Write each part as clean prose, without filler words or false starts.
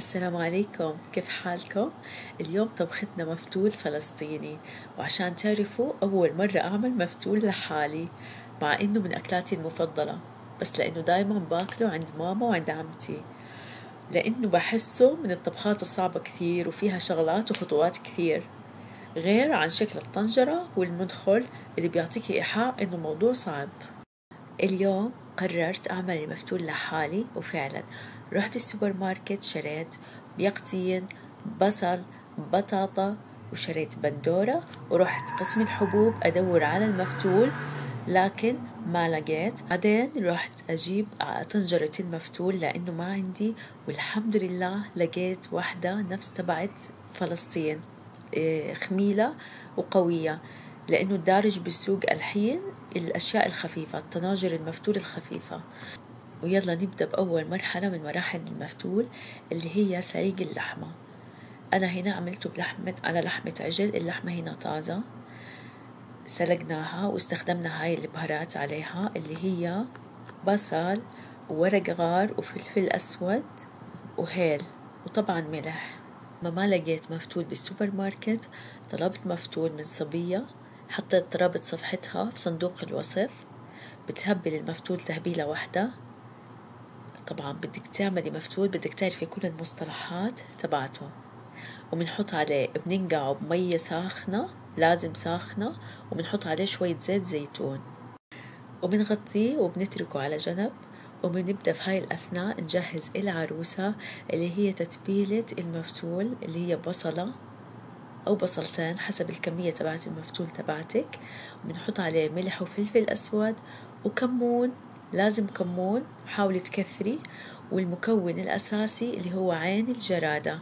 السلام عليكم، كيف حالكم؟ اليوم طبختنا مفتول فلسطيني، وعشان تعرفوا أول مرة أعمل مفتول لحالي، مع إنه من أكلاتي المفضلة، بس لأنه دايما باكله عند ماما وعند عمتي، لأنه بحسه من الطبخات الصعبة كثير وفيها شغلات وخطوات كثير، غير عن شكل الطنجرة والمدخل اللي بيعطيكي إيحاء إنه الموضوع صعب. اليوم قررت أعمل المفتول لحالي، وفعلا رحت السوبر ماركت، شريت بيقتين، بصل، بطاطا، وشريت بندورة، ورحت قسم الحبوب أدور على المفتول لكن ما لقيت. بعدين رحت أجيب طنجرة المفتول لأنه ما عندي، والحمد لله لقيت واحدة نفس تبعت فلسطين، خميلة وقوية، لأنه الدارج بالسوق الحين الأشياء الخفيفة، الطناجر المفتول الخفيفة. ويلا نبدأ بأول مرحلة من مراحل المفتول اللي هي سليق اللحمة. أنا هنا عملته على لحمة عجل، اللحمة هنا طازة، سلقناها واستخدمنا هاي البهارات عليها اللي هي بصل وورق غار وفلفل أسود وهيل وطبعا ملح. ما لقيت مفتول بالسوبر ماركت، طلبت مفتول من صبية، حطيت رابط صفحتها في صندوق الوصف. بتهبل المفتول تهبيلة واحدة. طبعا بدك تعملي مفتول بدك تعرفي كل المصطلحات تبعته، وبنحط عليه بننقعه بمية ساخنة، لازم ساخنة، وبنحط عليه شوية زيت زيتون وبنغطيه وبنتركه على جنب. وبنبدأ في هاي الأثناء نجهز العروسة اللي هي تتبيلة المفتول، اللي هي بصلة أو بصلتين حسب الكمية تبعت المفتول تبعتك، وبنحط عليه ملح وفلفل أسود وكمون، لازم كمون، حاولي تكثري، والمكون الأساسي اللي هو عين الجرادة.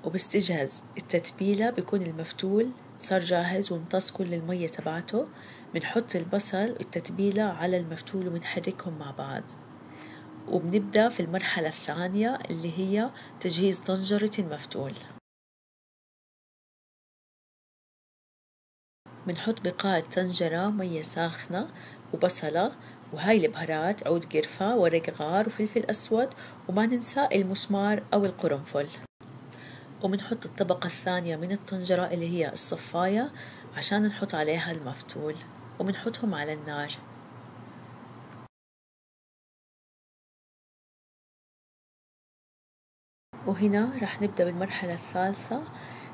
وبستجهز التتبيلة بيكون المفتول صار جاهز وامتص كل المية تبعته. بنحط البصل والتتبيلة على المفتول وبنحركهم مع بعض. وبنبدأ في المرحلة الثانية اللي هي تجهيز طنجرة المفتول. بنحط بقاع طنجرة مية ساخنة وبصلة وهاي البهارات، عود قرفة، ورق غار وفلفل أسود، وما ننسى المسمار أو القرنفل. وبنحط الطبقة الثانية من الطنجرة اللي هي الصفاية عشان نحط عليها المفتول، وبنحطهم على النار. وهنا راح نبدأ بالمرحلة الثالثة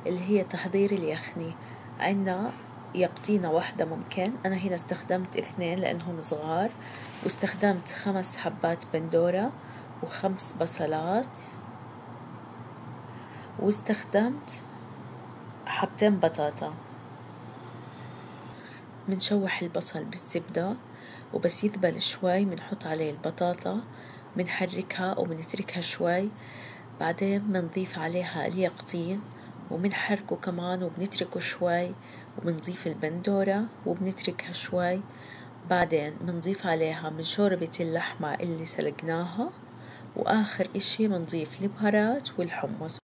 اللي هي تحضير اليخني. عندنا يقطينة واحدة ممكن، أنا هنا استخدمت 2 لأنهم صغار، واستخدمت 5 حبات بندورة و5 بصلات، واستخدمت حبتين بطاطا. منشوح البصل بالزبدة، وبس يذبل شوي منحط عليه البطاطا، منحركها ومنتركها شوي. بعدين منضيف عليها اليقطين ومنحركه كمان وبنتركه شوي، وبنضيف البندورة وبنتركها شوي. بعدين منضيف عليها من شوربة اللحمة اللي سلقناها، وآخر إشي منضيف البهارات والحمص.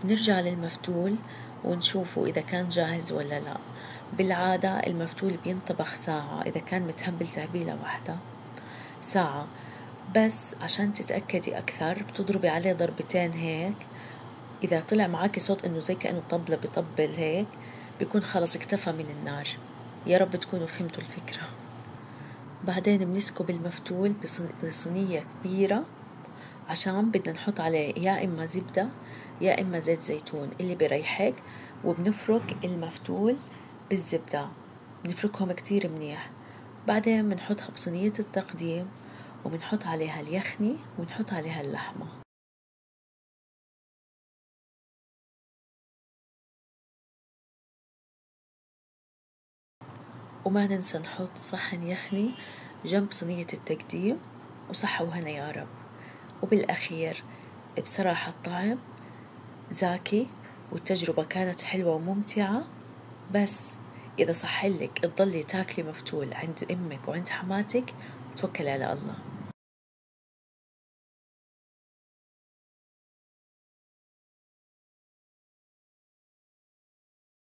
بنرجع للمفتول ونشوفه إذا كان جاهز ولا لا. بالعادة المفتول بينطبخ ساعة، إذا كان متهبل تهبيلة واحدة ساعة، بس عشان تتأكدي أكثر بتضربي عليه ضربتين هيك. إذا طلع معاكي صوت إنه زي كأنه طبلة بطبل هيك، بيكون خلص اكتفى من النار. يا رب تكونوا فهمتوا الفكرة. بعدين بنسكب المفتول بصينية كبيرة، عشان بدنا نحط عليه يا إما زبدة يا إما زيت زيتون اللي بيريحك. وبنفرك المفتول بالزبدة، بنفركهم كتير منيح. بعدين بنحطها بصينية التقديم، وبنحط عليها اليخني ونحط عليها اللحمة. وما ننسى نحط صحن يخني جنب صينية التقديم، وصحة وهنا يا رب. وبالأخير بصراحة الطعم زاكي والتجربة كانت حلوة وممتعة، بس إذا صحلك تضلي تاكلي مفتول عند أمك وعند حماتك توكلي على الله.